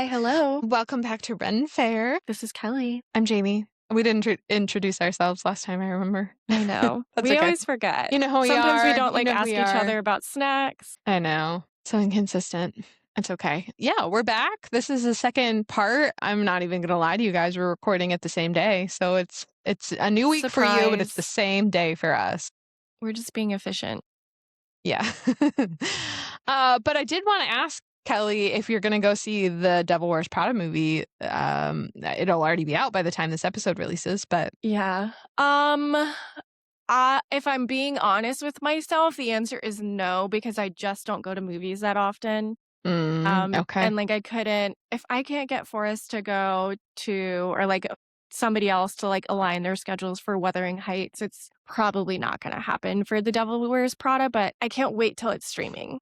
Hi, hello. Welcome back to RenFare. This is Kelly. I'm Jamie. We didn't introduce ourselves last time, I remember. I know. That's We okay. always forget. You know who we Sometimes we are. don't You know who ask we each are. other about snacks. I know. So inconsistent. It's okay. Yeah, we're back. This is the second part. I'm not even gonna lie to you guys. We're recording it the same day. So it's a new week for you, but it's the Surprise. same day for us. We're just being efficient. Yeah. But I did want to ask Kelly if you're going to go see the Devil Wears Prada movie. It'll already be out by the time this episode releases, but Yeah. If I'm being honest with myself, the answer is no, because I just don't go to movies that often. okay. And if I can't get Forrest to go to, or somebody else to align their schedules for Wuthering Heights, it's probably not going to happen for The Devil Wears Prada, but I can't wait till it's streaming.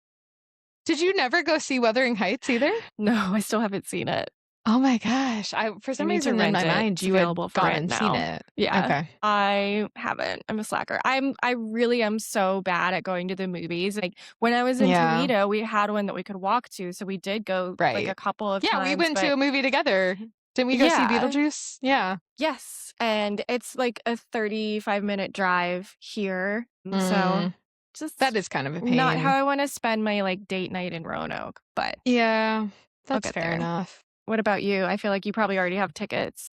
Did you never go see Wuthering Heights either? No, I still haven't seen it. Oh my gosh. For some reason in my mind, you had gone and seen it. Yeah. Okay. I haven't. I'm a slacker. I really am so bad at going to the movies. Like when I was in Toledo, we had one that we could walk to. So we did go a couple of times. Yeah, we went to a movie together. Didn't we go see Beetlejuice? Yeah. Yes. And it's like a 35-minute drive here. So just that is kind of a pain. Not how I want to spend my date night in Roanoke, but yeah, that's fair enough. What about you? I feel like you probably already have tickets.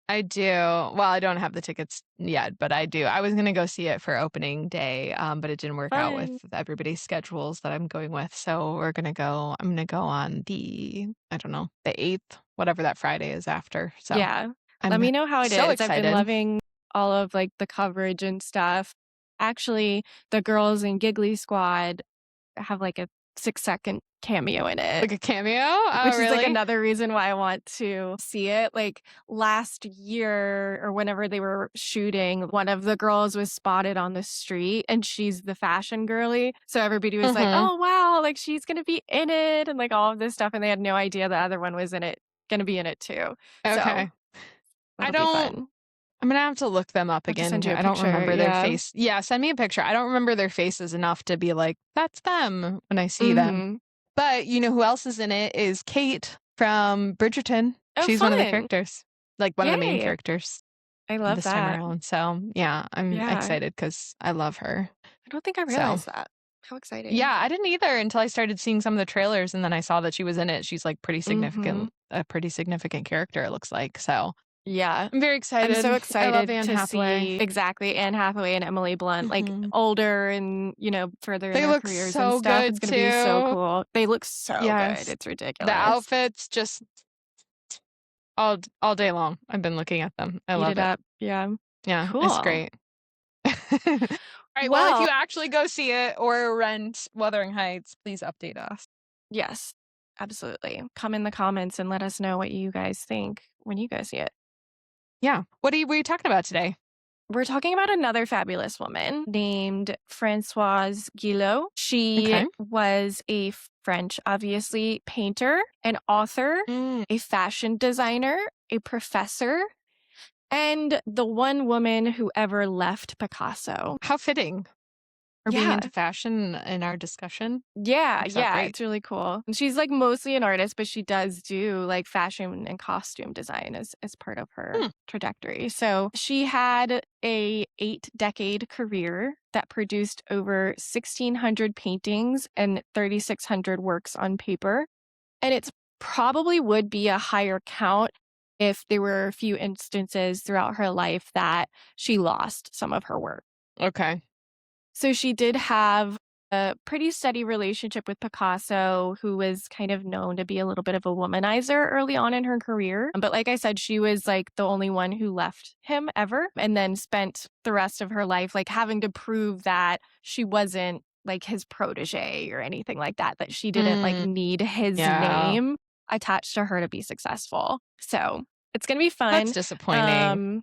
I do. Well, I don't have the tickets yet, but I do. I was going to go see it for opening day, but it didn't work out with everybody's schedules that I'm going with. So I'm going to go on the 8th, whatever that Friday is after. So yeah. Let me know how it is. Excited. I've been loving all of the coverage and stuff. Actually, the girls in Giggly Squad have a 6-second cameo in it. Like a cameo? Oh, which is really? another reason why I want to see it. Last year or whenever they were shooting, one of the girls was spotted on the street and she's the fashion girly. So everybody was like, oh wow, she's gonna be in it and all of this stuff. And they had no idea the other one was gonna be in it too. Okay. So be fun. I'm going to have to look them up again. I don't remember their face. Yeah, send me a picture. I don't remember their faces enough to be like, that's them when I see them. But you know who else is in it is Kate from Bridgerton. Oh, she's one of the characters, one of the main characters. I love this that. time around. So yeah, I'm excited because I love her. I don't think I realized that. How exciting. Yeah, I didn't either until I started seeing some of the trailers and then I saw that she was in it. She's pretty significant, a pretty significant character, it looks like. So yeah. I'm very excited. I'm so excited I love Anne Hathaway. See exactly Anne Hathaway and Emily Blunt, older and, further in their careers and stuff. Good it's going to be so cool. They look so good. It's ridiculous. The outfits just all day long. I've been looking at them. I love it. Up. Yeah. Yeah. Cool. It's great. All right. Well, if you actually go see it or rent Wuthering Heights, please update us. Yes, absolutely. Come in the comments and let us know what you guys think when you go see it. Yeah. What are you talking about today? We're talking about another fabulous woman named Françoise Gilot. She was a French, obviously, painter, an author, a fashion designer, a professor, and the one woman who ever left Picasso. How fitting. Or being into fashion in our discussion. Yeah, it's really cool. And she's mostly an artist, but she does do fashion and costume design as part of her trajectory. So she had a 8-decade career that produced over 1,600 paintings and 3,600 works on paper. And it's probably would be a higher count if there were a few instances throughout her life that she lost some of her work. Okay. So she did have a pretty steady relationship with Picasso, who was kind of known to be a little bit of a womanizer early on in her career. But like I said, she was the only one who left him ever, and then spent the rest of her life having to prove that she wasn't his protege or anything like that, that she didn't need his name attached to her to be successful. So it's going to be fun. That's disappointing.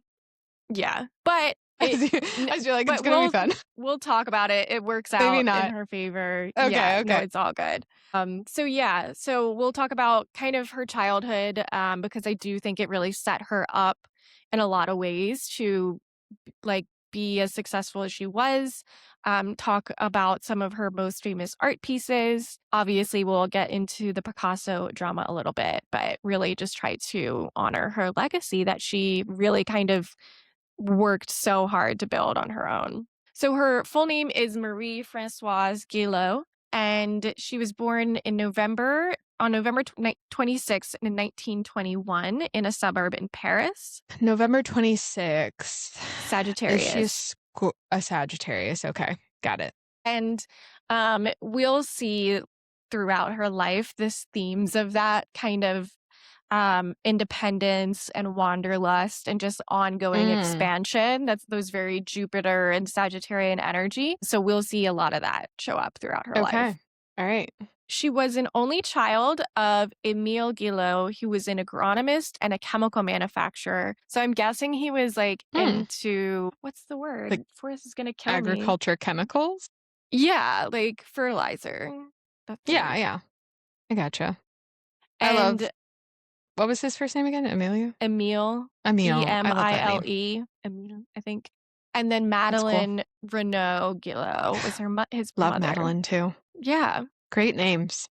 Yeah. But I feel like it's going to be fun. We'll talk about it. It works out in her favor. Okay. No, it's all good. So we'll talk about kind of her childhood, because I do think it really set her up in a lot of ways to be as successful as she was, talk about some of her most famous art pieces. Obviously, we'll get into the Picasso drama a little bit, but really just try to honor her legacy that she really kind of worked so hard to build on her own. So her full name is Marie Françoise Gilot, and she was born in November 26th in 1921 in a suburb in Paris. November 26th. Is she Sagittarius. a Sagittarius? Okay, got it. And we'll see throughout her life this themes of that kind of independence and wanderlust and just ongoing Mm, expansion. That's those very Jupiter and Sagittarian energy. So we'll see a lot of that show up throughout her life. okay. All right. She was an only child of Emile Guillot, who was an agronomist and a chemical manufacturer. So I'm guessing he was like Hmm. into what's the Like word? Forrest is gonna kill me. agriculture chemicals? Yeah, like fertilizer. That's the Yeah, word. yeah. I gotcha. I love And what was his first name again? Amelia? Emile, Emile. I love that name. Emile, Emile, I think. And then That's cool. Madeline Renaud Guillot was his Love mother. Madeline too. Yeah. Great names.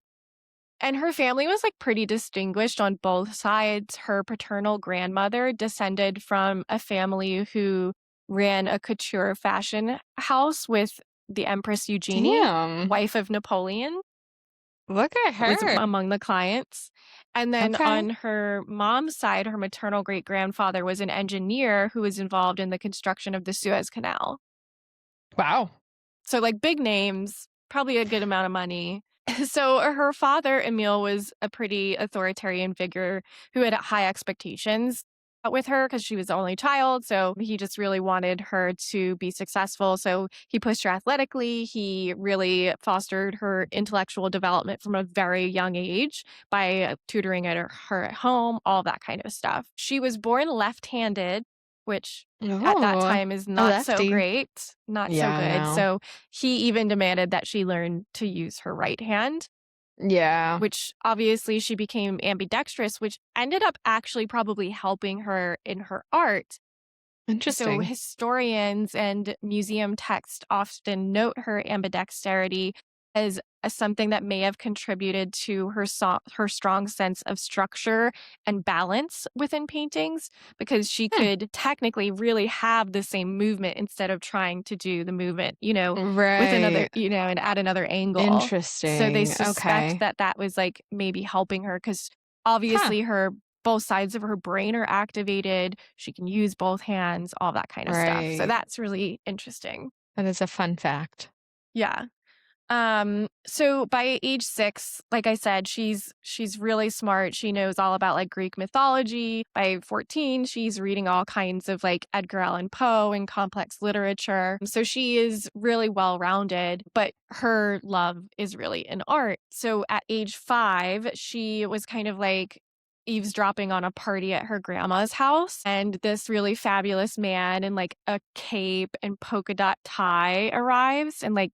And her family was like pretty distinguished on both sides. Her paternal grandmother descended from a family who ran a couture fashion house with the Empress Eugenie, Damn. wife of Napoleon. Look at Was her. among the clients. And then Okay. on her mom's side, her maternal great grandfather was an engineer who was involved in the construction of the Suez Canal. Wow. So, like, big names, probably a good amount of money. So, her father, Emile, was a pretty authoritarian figure who had high expectations with her because she was the only child. So, he just really wanted her to be successful. So, he pushed her athletically. He really fostered her intellectual development from a very young age by tutoring her at home, all that kind of stuff. She was born left handed, which at that Oh, time is a not so lefty. great, not so Yeah, I good. know. So he even demanded that she learn to use her right hand, Yeah. which obviously she became ambidextrous, which ended up actually probably helping her in her art. So Interesting. historians and museum texts often note her ambidexterity as something that may have contributed to her strong sense of structure and balance within paintings because she Hmm. could technically really have the same movement instead of trying to do the movement, with another, Right. and at another angle. So they Interesting. suspect Okay. that that was like maybe helping her because Huh. obviously her both sides of her brain are activated. She can use both hands, all that kind of stuff. So Right. that's really interesting. That is a fun fact. Yeah. So by age 6, like I said, she's really smart. She knows all about like Greek mythology. By 14, she's reading all kinds of like Edgar Allan Poe and complex literature. So she is really well-rounded, but her love is really in art. So at age 5, she was kind of like eavesdropping on a party at her grandma's house, and this really fabulous man in like a cape and polka dot tie arrives and like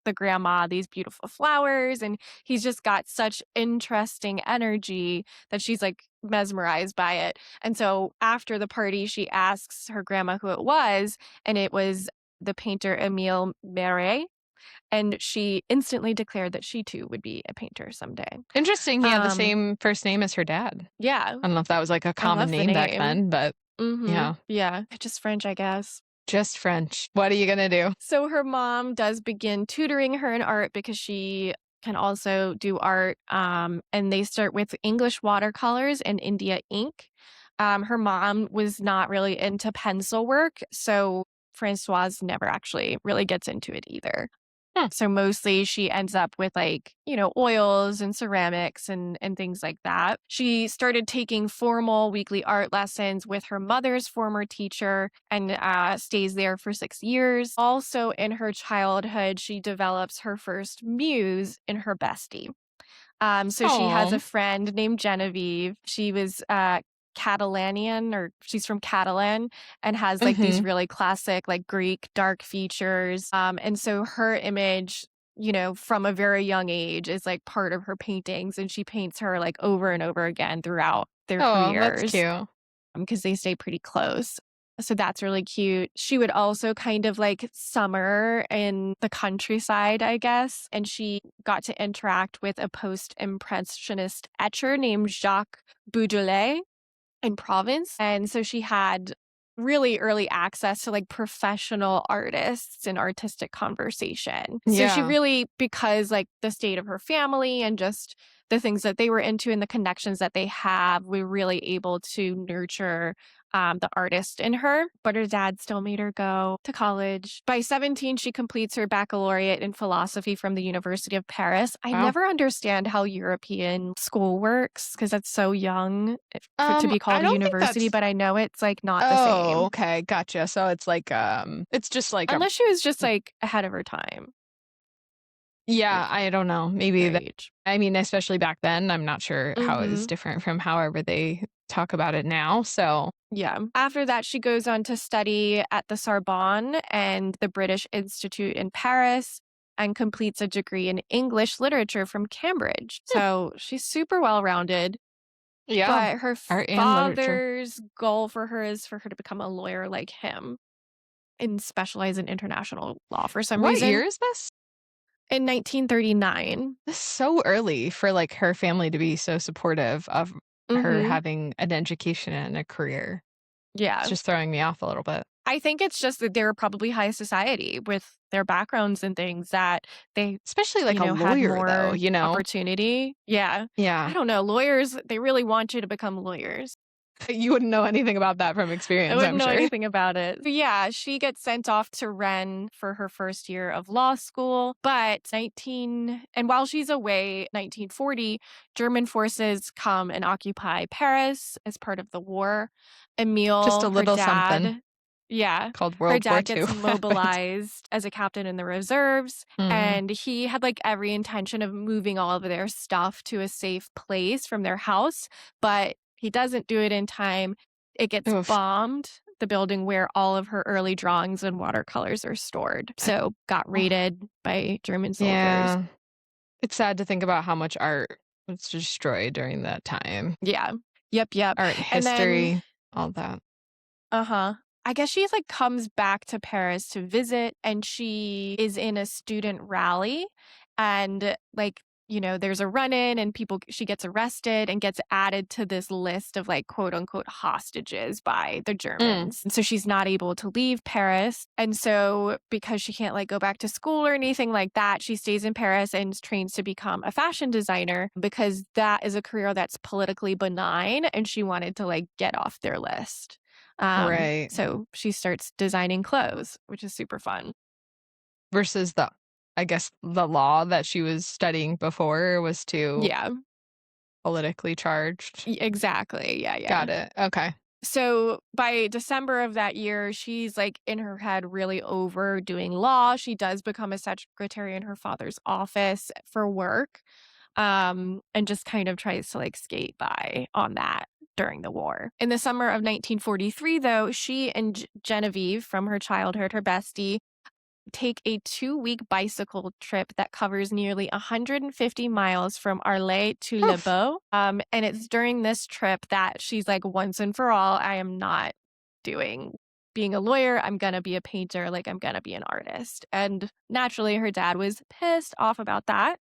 the grandma these beautiful flowers, and he's just got such interesting energy that she's like mesmerized by it. And so after the party she asks her grandma who it was, and it was the painter Emile Marais, and she instantly declared that she too would be a painter someday. Interesting. He had the um same first name as her dad. yeah, I don't know if that was like a I common love the name back name. then, but yeah, Yeah, just French, I guess. just French. What are you gonna do? So her mom does begin tutoring her in art because she can also do art. And they start with English watercolors and India ink. Her mom was not really into pencil work, so Francoise never actually really gets into it either. Hmm. So mostly she ends up with like, oils and ceramics and things like that. She started taking formal weekly art lessons with her mother's former teacher and stays there for 6 years. Also in her childhood, she develops her first muse in her bestie. So she has a Oh, friend named Genevieve. She was Catalanian, or she's from Catalan and has like these hmm. really classic, like Greek dark features. And so her image, from a very young age is like part of her paintings. And she paints her like over and over again throughout their Oh, that's careers cute. because they stay pretty close. So that's really cute. She would also kind of like summer in the countryside, I guess. And she got to interact with a post impressionist etcher named Jacques Baudelaire in Provence. And so she had really early access to like professional artists and artistic conversation. So she Yeah. really, because like the state of her family and just the things that they were into and the connections that they have, were really able to nurture the artist in her. But her dad still made her go to college. By 17, she completes her baccalaureate in philosophy from the University of Paris. I Wow. never understand how European school works because that's so young for to be I called a don't think university, that's but I know it's like not the Oh, same. okay, gotcha. So it's like, it's just like a Unless she was just like ahead of her time, yeah, like I don't know. Maybe their that age. I mean, especially back then, I'm not sure how it was Mhm. different from however they talk about it now. So, Yeah. After that, she goes on to study at the Sorbonne and the British Institute in Paris and completes a degree in English literature from Cambridge. hmm, So she's super well rounded. yeah, But her art and literature. father's goal for her is for her to become a lawyer like him and specialize in international law for some What reason. year is this? In 1939. This is so early for like her family to be so supportive of her Mhm. having an education and a career. It's Yeah. just throwing me off a little bit. I think it's just that they were probably high society with their backgrounds and things that they, Especially like a had lawyer though, more opportunity. Yeah. I Yeah. don't know. Lawyers, they really want you to become lawyers. You wouldn't know anything about that from I experience, wouldn't I'm know sure. anything about it. But yeah, she gets sent off to Rennes for her first year of law school. But 19, and while she's away, 1940, German forces come and occupy Paris as part of the war. Just Emile, a her little something dad, yeah, called her World War dad II gets happened. mobilized as a captain in the reserves. Mm. And he had like every intention of moving all of their stuff to a safe place from their house, but he doesn't do it in time. It gets Oof. bombed, the building where all of her early drawings and watercolors are stored. So got raided by German soldiers. Yeah. It's sad to think about how much art was destroyed during that time. Yeah. Yep, yep. Art And then history, all that. uh-huh. I guess she like comes back to Paris to visit and she is in a student rally and like there's a run-in and she gets arrested and gets added to this list of like quote unquote hostages by the Mm, Germans. And so she's not able to leave Paris. And so because she can't like go back to school or anything like that, she stays in Paris and trains to become a fashion designer because that is a career that's politically benign and she wanted to like get off their list. right. So she starts designing clothes, which is super fun. Versus I guess, the law that she was studying before was too Yeah, politically charged. exactly. Yeah, yeah. Got it. Okay. So by December of that year, she's like in her head really over doing law. She does become a secretary in her father's office for work, and just kind of tries to like skate by on that during the war. In the summer of 1943, though, she and Genevieve from her childhood, her bestie, take a 2-week bicycle trip that covers nearly 150 miles from Arles to Le Oof. Beau. And it's during this trip that she's like, once and for all, I am not doing being a lawyer. I'm going to be a painter. Like, I'm going to be an artist. And naturally, her dad was pissed off about that.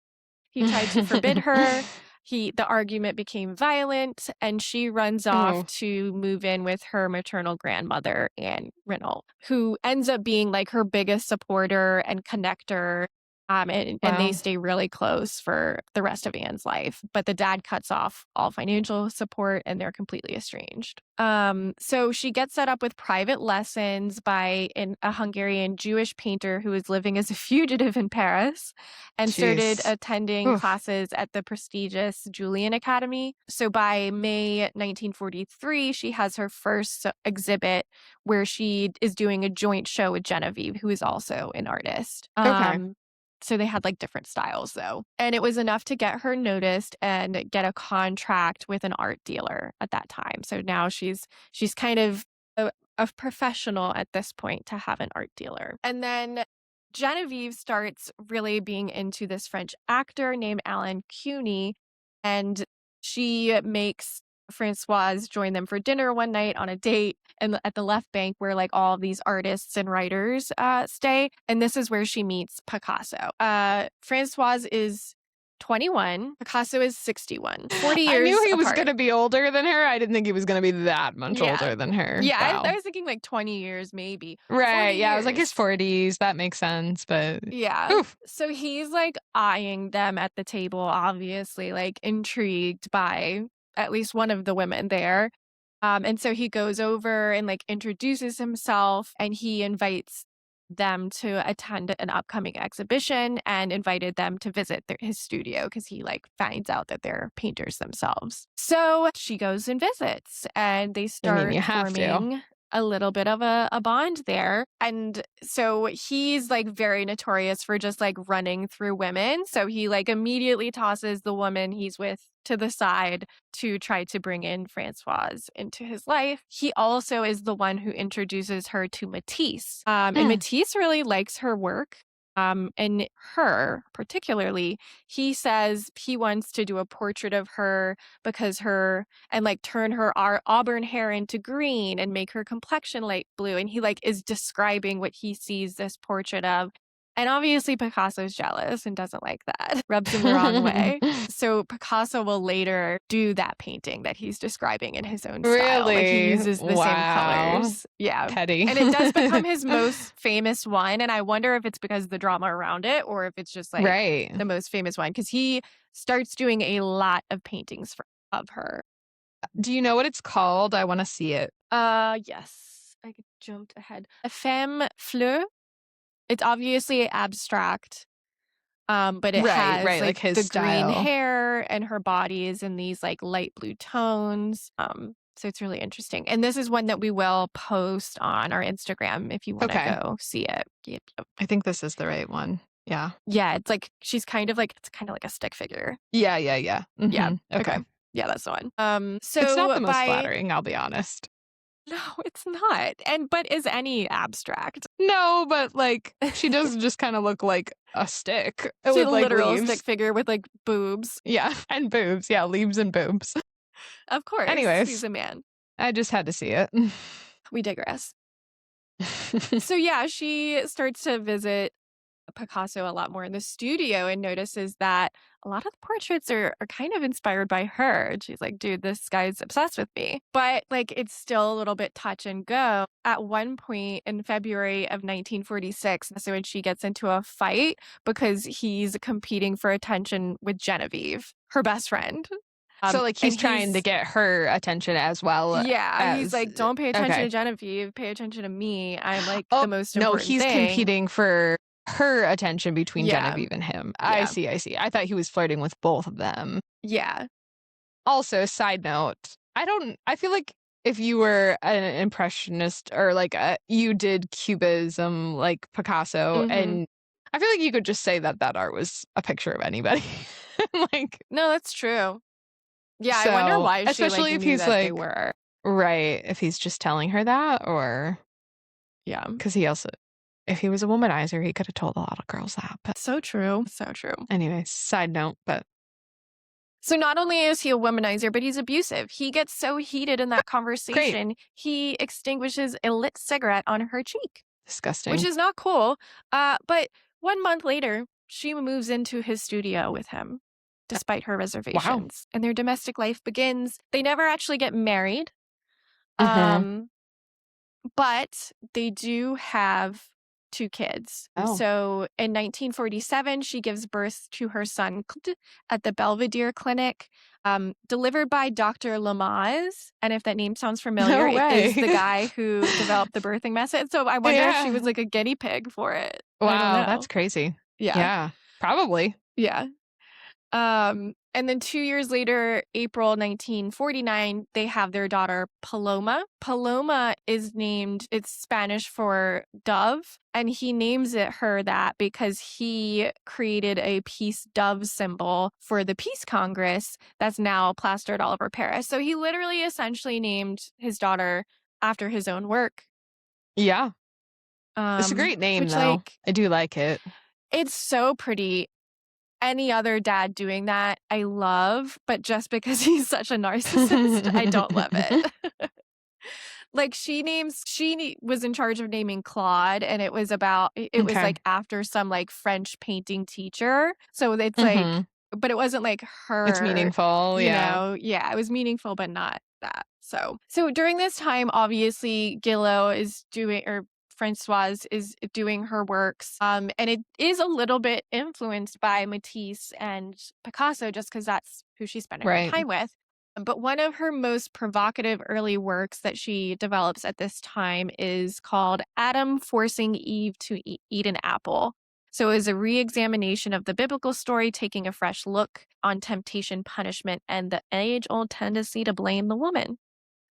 He tried to forbid her. The argument became violent and she runs off Oh, to move in with her maternal grandmother, Anne Renault, who ends up being like her biggest supporter and connector. And they wow. stay really close for the rest of Anne's life. But the dad cuts off all financial support and they're completely estranged. So she gets set up with private lessons by a Hungarian Jewish painter who is living as a fugitive in Paris and started Jeez. attending Oof. classes at the prestigious Julian Academy. So by May 1943, she has her first exhibit where she is doing a joint show with Genevieve, who is also an artist. Okay. So they had like different styles though. And it was enough to get her noticed and get a contract with an art dealer at that time. So now she's kind of a professional at this point to have an art dealer. And then Genevieve starts really being into this French actor named Alan Cuny, and she makes Françoise joined them for dinner one night on a date and at the left bank where like all of these artists and writers stay. And this is where she meets Picasso. Françoise is 21. Picasso is 61. 40 I knew years he was apart. gonna be older than her. I didn't think he was gonna be that much Yeah. older than her. Yeah, I Wow. was thinking like 20 years maybe. 40 Right, yeah, I was like, his years. 40s, that makes sense, but Yeah. oof. So he's like eyeing them at the table, obviously, like intrigued by at least one of the women there. And so he goes over and like introduces himself and he invites them to attend an upcoming exhibition and invited them to visit his studio because he like finds out that they're painters themselves. So she goes and visits and they I mean, start you have to. forming a little bit of a bond there. And so he's like very notorious for just like running through women. So he like immediately tosses the woman he's with to the side to try to bring in Françoise into his life. He also is the one who introduces her to Matisse. And Mm. Matisse really likes her work. And her particularly, he says he wants to do a portrait of her because her and like turn her auburn hair into green and make her complexion light blue. And he like is describing what he sees this portrait of. And obviously Picasso's jealous and doesn't like that, rubs him the wrong way. So Picasso will later do that painting that he's describing in his own style. Like he Really? uses the same Wow. colors. Yeah. Petty. And it does become his most famous one. And I wonder if it's because of the drama around it or if it's just like Right. the most famous one because he starts doing a lot of paintings of her. Do you know what it's called? I wanna see it. Yes. I jumped ahead. A femme fleur. It's obviously abstract, but it Right, has right, like like his the green style. hair and her body is in these like light blue tones. So it's really interesting. And this is one that we will post on our Instagram if you want to Okay. go see it. Yep, yep. I think this is the right one. Yeah. Yeah, it's like she's kind of like it's kind of like a stick figure. Yeah, yeah, yeah. Yeah. Mhm. Okay. Okay. Yeah, that's the one. It's not So the most by flattering, I'll be honest. no, it's not. And but is any abstract? No, but, like, she does just kinda look like a stick She's a with, like, literal stick leaves. figure with like boobs. Yeah, and boobs. Yeah, leaves and boobs. Of course, he's Anyways, a man. I just had to see it. We digress. So yeah, she starts to visit Picasso a lot more in the studio and notices that a lot of the portraits are kind of inspired by her. And she's like, dude, this guy's obsessed with me. But like, it's still a little bit touch and go. At one point in February of 1946, so when she gets into a fight because he's competing for attention with Genevieve, her best friend. So, like, And he's trying to he's get her attention as well yeah, he's as like, "Don't pay attention okay. to Genevieve, pay attention to me. I'm, like, Oh, the most no, important he's thing." competing for her attention between Yeah, Genevieve and him. I yeah, see, I see. I thought he was flirting with both of them. yeah. Also, side note, I feel like if you were an impressionist or, like, you did cubism like Picasso, Mhm. and I feel like you could just say that that art was a picture of anybody. Like, No, that's true. Yeah, I wonder so why she, like, especially if knew he's, that they like were. right, if he's just telling her that or Yeah. because he also if he was a womanizer, he could have told a lot of girls that, but So true, so true. anyways, side note, but So not only is he a womanizer, but he's abusive. He gets so heated in that great. conversation, he extinguishes a lit cigarette on her cheek, which Disgusting. is not cool. But 1 month later, she moves into his studio with him, despite her Wow. reservations, and their domestic life begins. They never actually get married, Mhm. um, but they do have 2 kids. Oh. So in 1947, she gives birth to her son Claude at the Belvedere Clinic, delivered by Dr. Lamaze. And if that name sounds familiar, No it is the way. guy who developed the birthing method. So I wonder if she was Yeah. like a guinea pig for it. I don't Wow, that's know. crazy. Yeah. Yeah, probably. Yeah. And then 2 years later, April 1949, they have their daughter Paloma. Paloma is named, it's Spanish for dove, and he names it her that because he created a peace dove symbol for the Peace Congress that's now plastered all over Paris. So he literally essentially named his daughter after his own work. Yeah. It's a great name, Which though. like I do like it. it's so pretty. any other dad doing that, I love, but just because he's such a narcissist, I don't love it. Like, was in charge of naming Claude, and it was, Okay. like, after some, like, French painting teacher, so it's, like Mhm. but it wasn't, like, It's her, meaningful, yeah. yeah, it was meaningful, but not that, so during this time, obviously, Gilot is doing or Françoise is doing her works, and it is a little bit influenced by Matisse and Picasso just because that's who she's spending her Right. time with. But one of her most provocative early works that she develops at this time is called Adam Forcing Eve to Eat an Apple. So it is a re-examination of the biblical story, taking a fresh look on temptation, punishment, and the age-old tendency to blame the woman,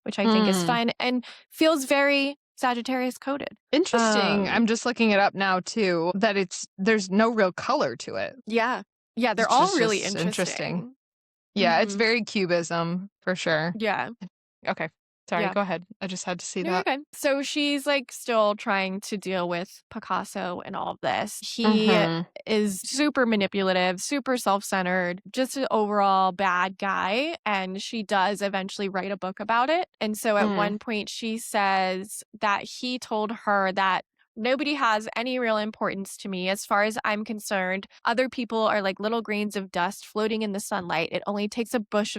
which I think is Mm. fun and feels very Sagittarius coded. Interesting. I'm just looking it up now too, that there's no real color to it. Yeah. Yeah, they're It's all really just interesting. interesting. Yeah, it's Mhm. very cubism for sure. Yeah. Okay. Sorry, Yeah. go ahead. I just had to see No, you're that. good. So she's like still trying to deal with Picasso and all of this. He Mhm. is super manipulative, super self centered, just an overall bad guy. And she does eventually write a book about it. And so at Mm. one point, she says that he told her that nobody has any real importance to me. As far as I'm concerned, other people are like little grains of dust floating in the sunlight. It only takes a push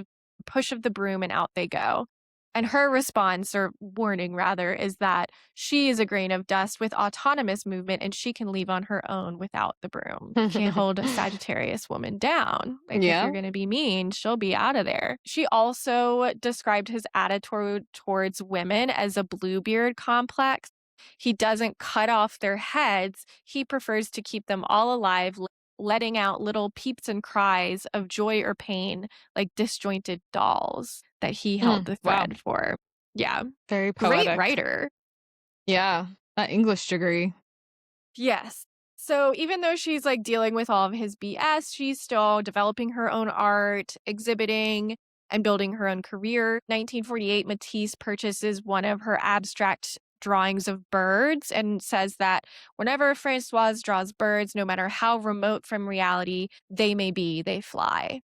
of the broom and out they go. And her response, or warning rather, is that she is a grain of dust with autonomous movement and she can leave on her own without the broom. You can't hold a Sagittarius woman down. Like, if you're Yeah. going to be mean, she'll be out of there. She also described his attitude towards women as a Bluebeard complex. He doesn't cut off their heads, he prefers to keep them all alive, letting out little peeps and cries of joy or pain like disjointed dolls that he held the Wow. thread for. Yeah. Very Great poetic. writer. Yeah. That English degree. Yes. So even though she's like dealing with all of his BS, she's still developing her own art, exhibiting, and building her own career. 1948, Matisse purchases one of her abstract drawings of birds and says that whenever Francoise draws birds, no matter how remote from reality they may be, they fly.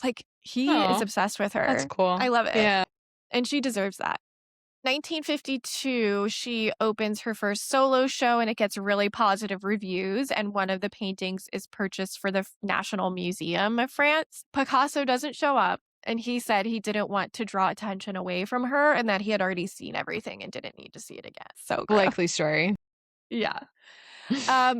Like, he is Oh, obsessed with that's her. cool. I love it. Yeah. And she deserves that. 1952, she opens her first solo show and it gets really positive reviews. And one of the paintings is purchased for the National Museum of France. Picasso doesn't show up. And he said he didn't want to draw attention away from her and that he had already seen everything and didn't need to see it again. So gross. Likely story. Yeah.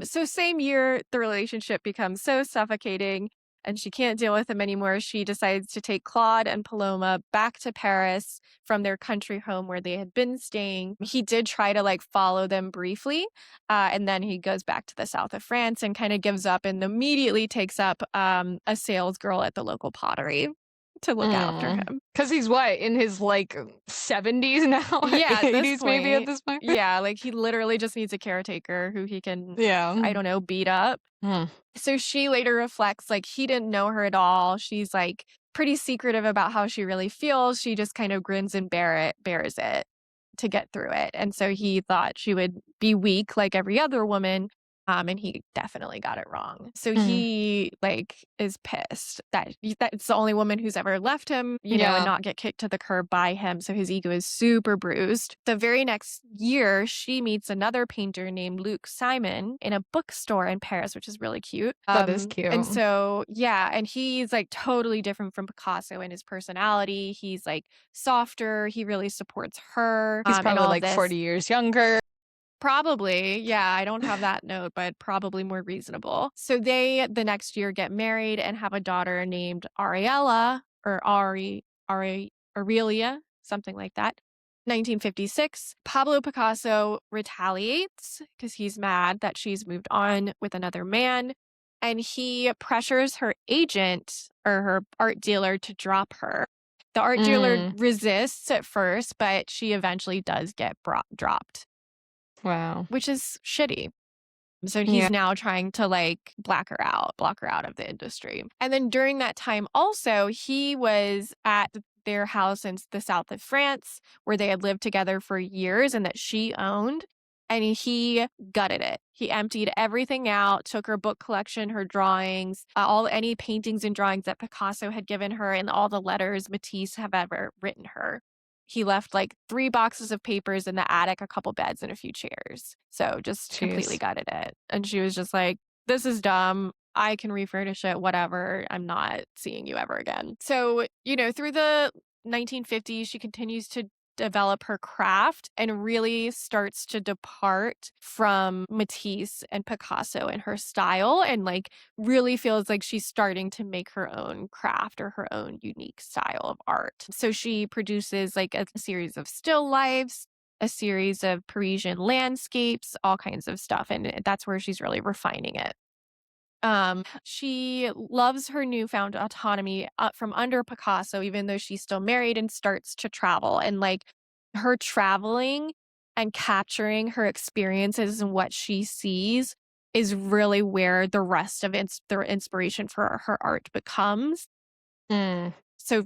So same year, the relationship becomes so suffocating and she can't deal with him anymore. She decides to take Claude and Paloma back to Paris from their country home where they had been staying. He did try to like follow them briefly. And then he goes back to the south of France and kind of gives up and immediately takes up a sales girl at the local pottery to look after him. Because he's what, in his like 70s now? Yeah, at this 80s maybe at point. this point? Yeah, like he literally just needs a caretaker who he can, I Yeah. don't know, beat up. Mm. So she later reflects like he didn't know her at all. She's like pretty secretive about how she really feels. She just kind of grins and bears it to get through it. And so he thought she would be weak like every other woman. And he definitely got it wrong. So Mm. he like is pissed that that's the only woman who's ever left him, and Yeah. not get kicked to the curb by him. So his ego is super bruised. The very next year, she meets another painter named Luc Simon in a bookstore in Paris, which is really cute. That is And cute. so, yeah, and he's like totally different from Picasso in his personality. He's like softer. He really supports her He's and probably all of like this. 40 years younger. Probably. Yeah, I don't have that note, but probably more reasonable. So they, the next year, get married and have a daughter named Ariella or Aurelia, something like that. 1956, Pablo Picasso retaliates because he's mad that she's moved on with another man. And he pressures her agent or her art dealer to drop her. The art dealer Mm. resists at first, but she eventually does get dropped, Wow. which is shitty. So Yeah. he's now trying to like block her out of the industry. And then during that time also, he was at their house in the south of France where they had lived together for years and that she owned. and he gutted it. He emptied everything out, took her book collection, her drawings, all any paintings and drawings that Picasso had given her, and all the letters Matisse have ever written her. He left like 3 boxes of papers in the attic, a couple beds, and a few chairs. So just completely Jeez. gutted it. And she was just like, "This is dumb. I can refurnish it, whatever. I'm not seeing you ever again." So, through the 1950s, she continues to develop her craft and really starts to depart from Matisse and Picasso in her style, and like really feels like she's starting to make her own craft or her own unique style of art. So she produces like a series of still lifes, a series of Parisian landscapes, all kinds of stuff. And that's where she's really refining it. She loves her newfound autonomy from under Picasso, even though she's still married, and starts to travel. And like her traveling and capturing her experiences and what she sees is really where the rest of the inspiration for her art becomes. Mm. So,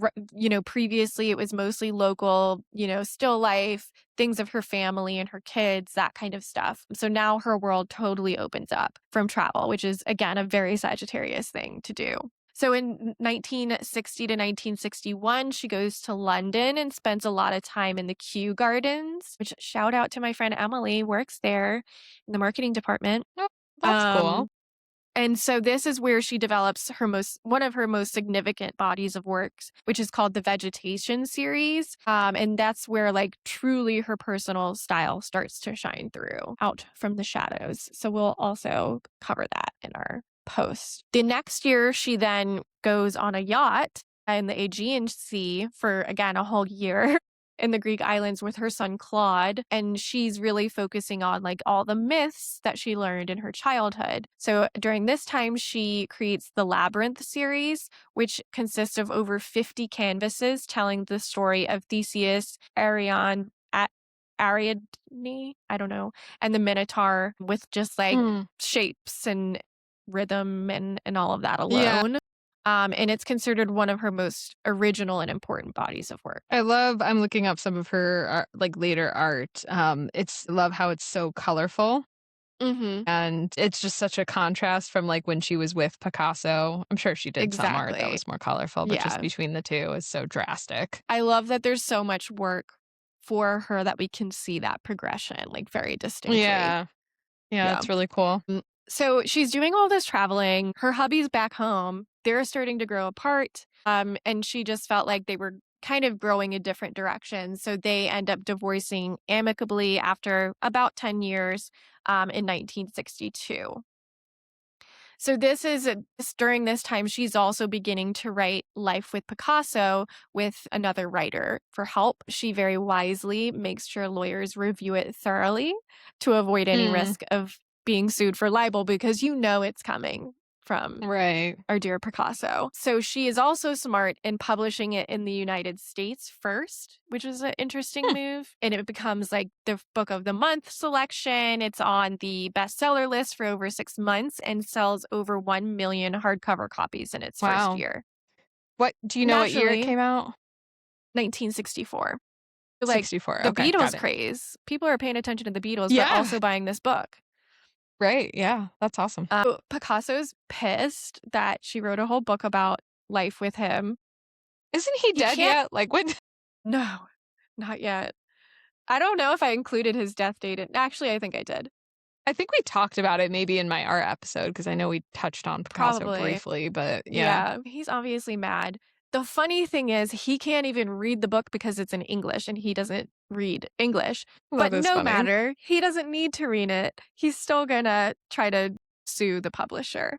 previously it was mostly local, still life, things of her family and her kids, that kind of stuff. So now her world totally opens up from travel, which is, again, a very Sagittarius thing to do. So in 1960 to 1961, she goes to London and spends a lot of time in the Kew Gardens, which shout out to my friend Emily, works there in the marketing department. Oh, that's cool. Um, and so this is where she develops one of her most significant bodies of works, which is called the Vegetation series. And that's where like truly her personal style starts to shine through out from the shadows. So we'll also cover that in our post. The next year, she then goes on a yacht in the Aegean Sea for, again, a whole year in the Greek islands with her son Claude, and she's really focusing on like all the myths that she learned in her childhood. So during this time, she creates the Labyrinth series, which consists of over 50 canvases telling the story of Theseus, Arion, Ariadne, I don't know, and the Minotaur, with just like Mm. shapes and rhythm and all of that Yeah. alone. And it's considered one of her most original and important bodies of work. I'm looking up some of her like later art. Love how it's so colorful. Mhm. And it's just such a contrast from like when she was with Picasso. I'm sure she did some art that Exactly. was more colorful, but just Yeah. between the two is so drastic. I love that there's so much work for her that we can see that progression, like, very distinctly. Yeah. Yeah, Yeah. that's really cool. So she's doing all this traveling. Her hubby's back home. They're starting to grow apart. And she just felt like they were kind of growing in different directions. So they end up divorcing amicably after about 10 years in 1962. So during this time, she's also beginning to write Life with Picasso with another writer for help. She very wisely makes sure lawyers review it thoroughly to avoid any Mm, risk of being sued for libel, because it's coming from right. our dear Picasso. So she is also smart in publishing it in the United States first, which is an interesting Hmm, move. And it becomes like the book of the month selection. It's on the bestseller list for over 6 months and sells over 1 million hardcover copies in its first wow. year. What do you know what year it Naturally, came out? 1964. Like 64. the Okay, got Beatles it. craze. People are paying attention to the Beatles, but Yeah, also buying this book. right. Yeah, that's awesome. Picasso's pissed that she wrote a whole book about life with him. Isn't he He dead can't. yet? Like when No, not yet. I don't know if I included his death date in actually, I think I did. I think we talked about it maybe in my art episode because I know we touched on Picasso Probably. briefly, but yeah. Yeah, he's obviously mad. The funny thing is he can't even read the book because it's in English and he doesn't read English. But That is no funny. matter, he doesn't need to read it. He's still gonna try to sue the publisher.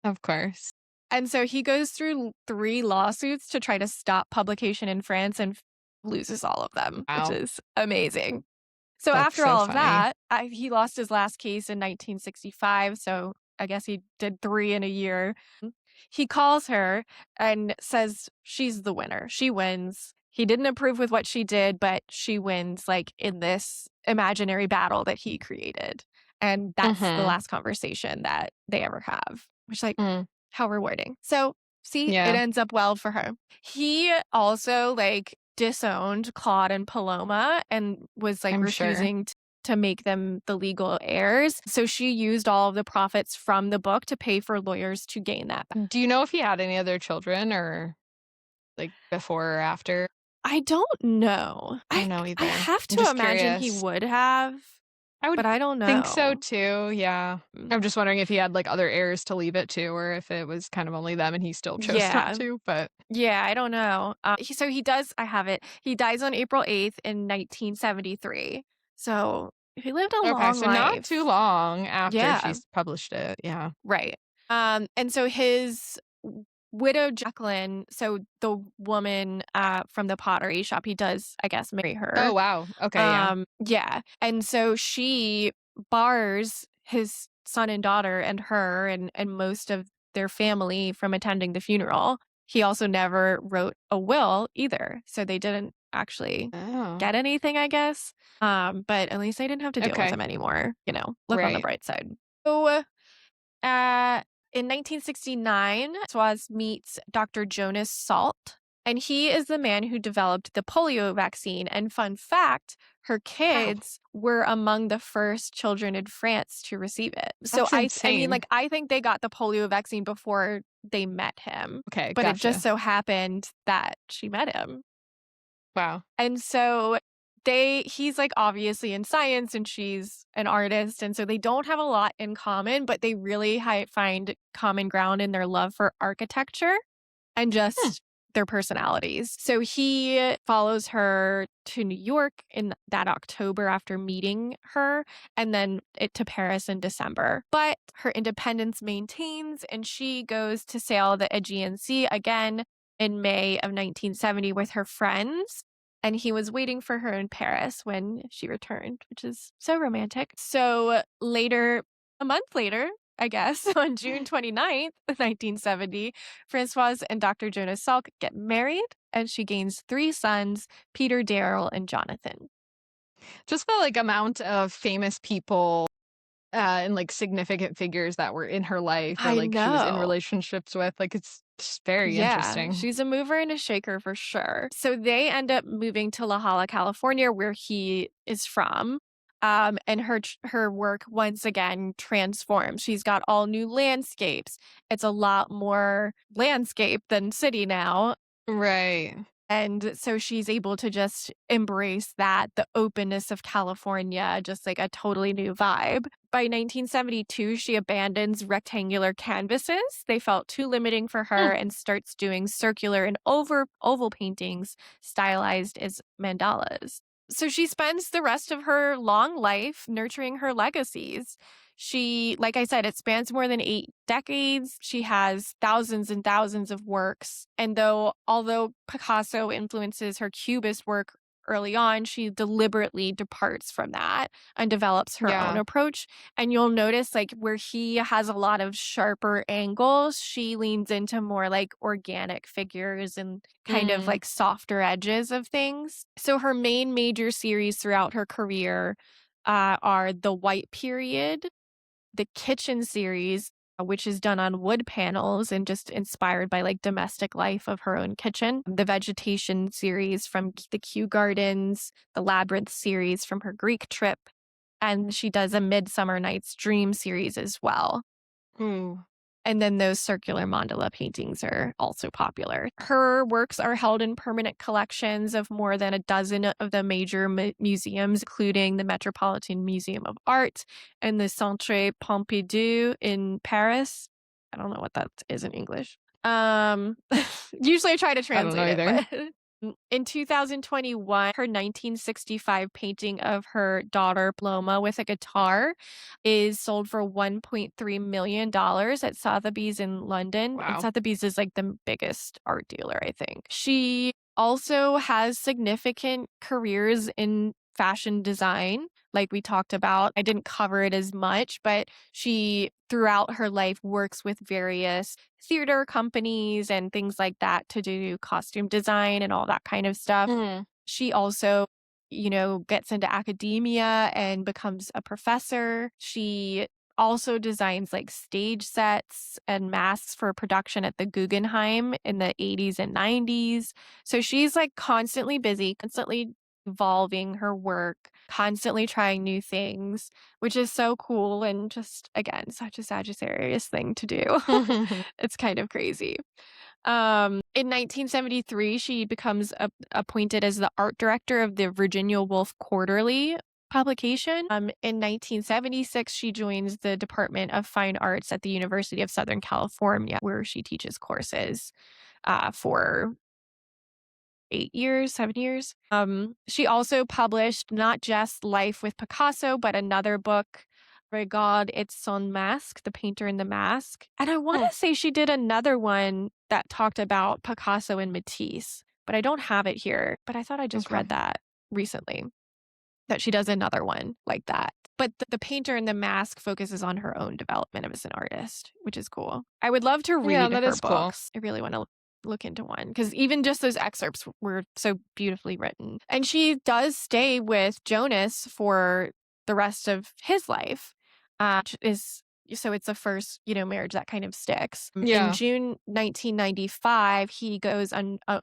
Of course. And so he goes through 3 lawsuits to try to stop publication in France and loses all of them, which Wow. is amazing. So That's after so all of funny. that, he lost his last case in 1965, so I guess he did 3 in a year. He calls her and says she's the winner. She wins. He didn't approve with what she did, but she wins, like, in this imaginary battle that he created. And that's the Mhm. last conversation that they ever have, which, like, Mm. how rewarding. So, see, it Yeah, ends up well for her. He also, like, disowned Claude and Paloma and was, like, I'm sure. refusing to make them the legal heirs. So she used all of the profits from the book to pay for lawyers to gain that back. Do you know if he had any other children or, like, before or after? I don't know. I don't know I either. have I'm to just imagine he curious. would have, I would but I don't think so know. too, yeah. Mm. I'm just wondering if he had, like, other heirs to leave it to or if it was kind of only them and he still chose not Yeah. to, but Yeah, I don't know. He does I have it. He dies on April 8th in 1973. So, he lived a okay, long so not too life. long after Yeah, she's published it, yeah. right. And so his widow Jacqueline, so the woman, from the pottery shop, he does, I guess, marry Oh, her. wow, okay, yeah. Yeah, and so she bars his son and daughter and her and most of their family from attending the funeral. He also never wrote a will either, so they didn't actually Oh, get anything, I guess. But at least I didn't have to deal with okay, him anymore, look on the right. bright side. So, uh, in 1969, Swaz meets Dr. Jonas Salt, and he is the man who developed the polio vaccine. And fun fact, her Wow, kids were among the first children in France to receive it. So that's I mean, insane. like, I think they got the polio vaccine before they met him, Okay, but it just gotcha. so happened that she met him. Wow. And so he's like obviously in science and she's an artist. And so they don't have a lot in common, but they really find common ground in their love for architecture and Hmm, just their personalities. So he follows her to New York in that October after meeting her, and then to Paris in December. But her independence maintains, and she goes to sail the Aegean Sea again in May of 1970 with her friends. And he was waiting for her in Paris when she returned, which is so romantic. So later, a month later, I guess, on June 29th, 1970, Françoise and Dr. Jonas Salk get married, and she gains three sons, Peter, Daryl, and Jonathan. just the, like, amount of famous people, and, like, significant figures that were in her life or, I like, she was in know. relationships with, like, it's just very Yeah, interesting. she's a mover and a shaker for sure. So they end up moving to La Jolla, California, where he is from. And her work once again transforms. She's got all new landscapes. It's a lot more landscape than city now. Right. And so she's able to just embrace that, the openness of California, just like a totally new vibe. By 1972, she abandons rectangular canvases. They felt too limiting for Hmm, her and starts doing circular and oval paintings stylized as mandalas. So she spends the rest of her long life nurturing her legacies. She, like I said, it spans more than 8 decades. She has thousands and thousands of works. And although Picasso influences her Cubist work early on, she deliberately departs from that and develops her own yeah. approach. And you'll notice, like, where he has a lot of sharper angles, she leans into more like organic figures and kind of Mm, like softer edges of things. So her main major series throughout her career are the White Period, the kitchen series, which is done on wood panels and just inspired by like domestic life of her own kitchen. The vegetation series from the Kew Gardens, the Labyrinth series from her Greek trip, and she does a Midsummer Night's Dream series as well. ooh, And then those circular mandala paintings are also popular. Her works are held in permanent collections of more than a dozen of the major museums, including the Metropolitan Museum of Art and the Centre Pompidou in Paris. I don't know what that is in English. Um, usually I try to I don't know translate it, either. but in 2021, her 1965 painting of her daughter Paloma with a guitar is sold for $1.3 million at Sotheby's in London, and Wow. Sotheby's is, like, the biggest art dealer, I think. She also has significant careers in fashion design, like we talked about. I didn't cover it as much, but she, throughout her life, works with various theater companies and things like that to do costume design and all that kind of stuff. Mm, She also, gets into academia and becomes a professor. She also designs like stage sets and masks for production at the Guggenheim in the 80s and 90s. So she's like constantly busy, constantly evolving her work, constantly trying new things, which is so cool and just, again, such a Sagittarius thing to do. It's kind of crazy. In 1973, she becomes appointed as the art director of the Virginia Woolf Quarterly publication. In 1976, she joins the Department of Fine Arts at the University of Southern California, where she teaches courses for 8 years, 7 years. She also published not just Life with Picasso, but another book, Regard et son Masque, The Painter in the Mask. And I want Hmm, to say she did another one that talked about Picasso and Matisse, but I don't have it here. But I thought I just okay. read that recently, that she does another one like that. But the Painter in the Mask focuses on her own development as an artist, which is cool. I would love to Yeah, read that her is cool. books. I really want to look into one because even just those excerpts were so beautifully written. And she does stay with Jonas for the rest of his life, which is so it's the first, marriage that kind of sticks. In Yeah. June 1995, he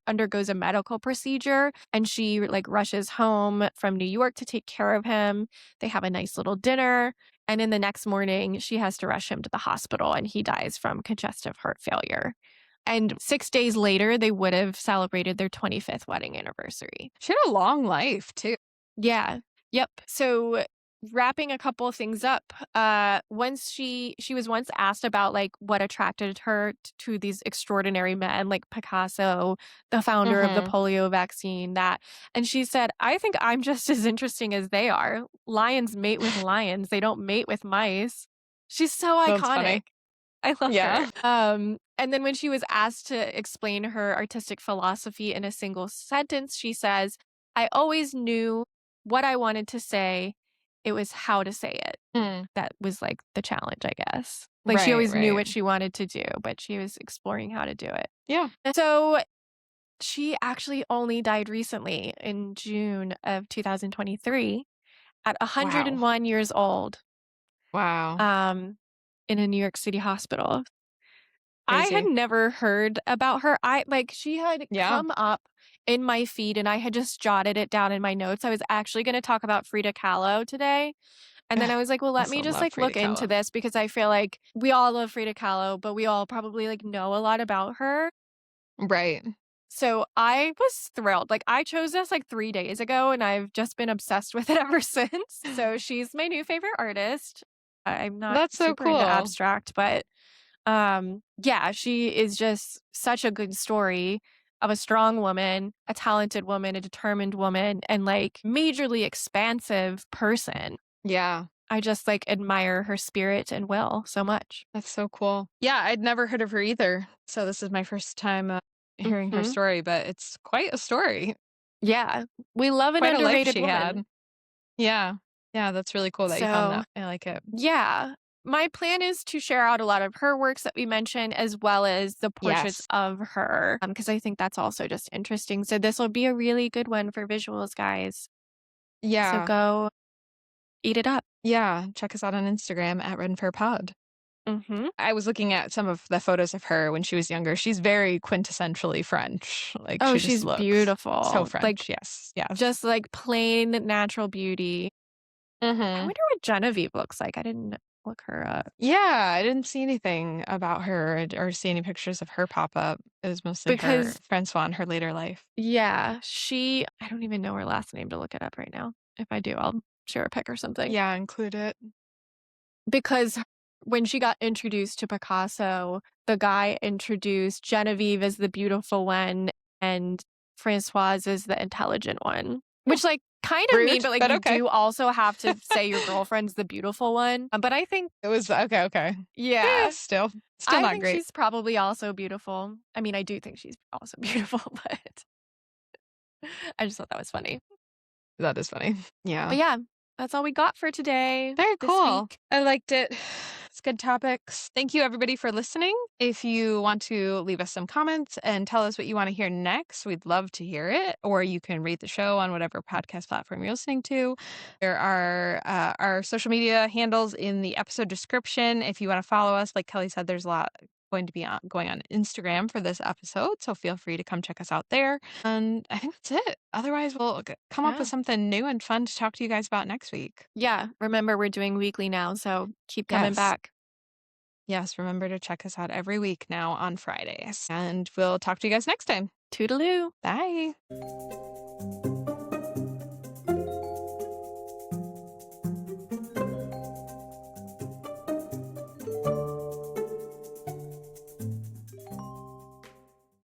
undergoes a medical procedure, and she like rushes home from New York to take care of him. They have a nice little dinner, and then the next morning, she has to rush him to the hospital, and he dies from congestive heart failure. And 6 days later, they would have celebrated their 25th wedding anniversary. She had a long life too. Yeah. Yep. So wrapping a couple of things up, once she was once asked about like what attracted her to these extraordinary men like Picasso, the founder of the Mhm. polio vaccine, and she said, I think I'm just as interesting as they are. Lions mate with lions, they don't mate with mice. She's so That's iconic. funny. I love her. Yeah. And then when she was asked to explain her artistic philosophy in a single sentence, she says, I always knew what I wanted to say. It was how to say it. Mm. That was like the challenge, I guess. Like she Right, always knew right. what she wanted to do, but she was exploring how to do it. Yeah. And so she actually only died recently in June of 2023 at Wow. 101 years old, Wow. um, in a New York City hospital. I had Crazy. never heard about her. She had Yeah. come up in my feed and I had just jotted it down in my notes. I was actually going to talk about Frida Kahlo today. And then Ugh, I was like, well, let me also just love like Frida look into Kahlo. this because I feel like we all love Frida Kahlo, but we all probably like know a lot about her. Right. So I was thrilled. Like I chose this like 3 days ago and I've just been obsessed with it ever since. So she's my new favorite artist. I'm not That's so super into cool. abstract, but yeah, she is just such a good story of a strong woman, a talented woman, a determined woman, and like majorly expansive person. Yeah. I just like admire her spirit and will so much. That's so cool. Yeah, I'd never heard of her either. So this is my first time hearing her Hmm. story, but it's quite a story. Yeah, we love an Quite a life underrated she woman. had. Yeah. Yeah, that's really cool that you found So that. I like it. yeah, my plan is to share out a lot of her works that we mentioned, as well as the portraits Yes. of her, because I think that's also just interesting. So this will be a really good one for visuals, guys. So Yeah. go eat it up. Yeah. Check us out on Instagram at RenFare Pod. Mhm. I was looking at some of the photos of her when she was younger. She's very quintessentially French. Like Oh, she just she's looks so beautiful. Like, French. Yes. Yes. just, like, plain natural beauty. I Mhm. wonder what Genevieve looks like. I didn't look her up. Yeah, I didn't see anything about her or see any pictures of her pop up. It was mostly her Because Francois in her later life. yeah, I don't even know her last name to look it up right now. If I do, I'll share a pic or something. Yeah, include it. Because when she got introduced to Picasso, the guy introduced Genevieve as the beautiful one and Françoise as the intelligent one, Hmm, which, like, kind of mean, rude, but, like, but you okay. do also have to say your girlfriend's the beautiful one. But I think It was okay, okay. yeah, Still I not think great. she's probably also beautiful. I mean, I do think she's also beautiful, but I just thought that was funny. That is funny. Yeah. But yeah, that's all we got for today, Very this cool. week. I liked it. It's good topics. Thank you everybody for listening. If you want to leave us some comments and tell us what you want to hear next, we'd love to hear it. Or you can rate the show on whatever podcast platform you're listening to. There are our social media handles in the episode description. If you want to follow us, like Kelly said, there's a lot going to be going on Instagram for this episode, so feel free to come check us out there. And I think that's it. Otherwise, we'll come up with Yeah. something new and fun to talk to you guys about next week. Yeah. Remember, we're doing weekly now, so keep coming Yes. back. Yes, remember to check us out every week now on Fridays. And we'll talk to you guys next time. Toodaloo. Bye.